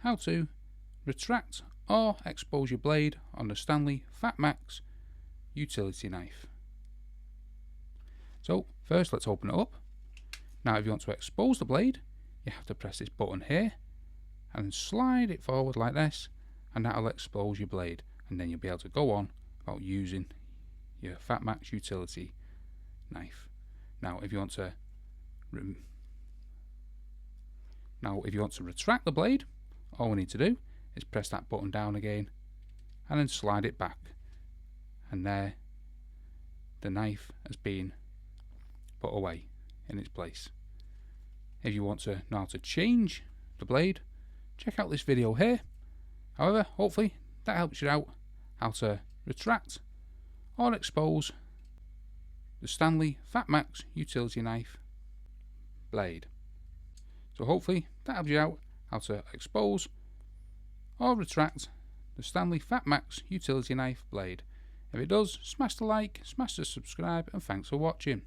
how to retract or expose your blade on the Stanley FATMAX utility knife. So first let's open it up. Now if you want to expose the blade, you have to press this button here and slide it forward like this, and that will expose your blade, and then you'll be able to go on about using your FATMAX utility knife. Now if you want to retract the blade, all we need to do is press that button down again and then slide it back, and there the knife has been put away in its place. If you want to know how to change the blade, check out this video here. However, hopefully that helps you out how to retract or expose the Stanley FATMAX utility knife blade. So hopefully that helps you out how to expose or retract the Stanley FATMAX utility knife blade. If it does, smash the like, smash the subscribe, and thanks for watching.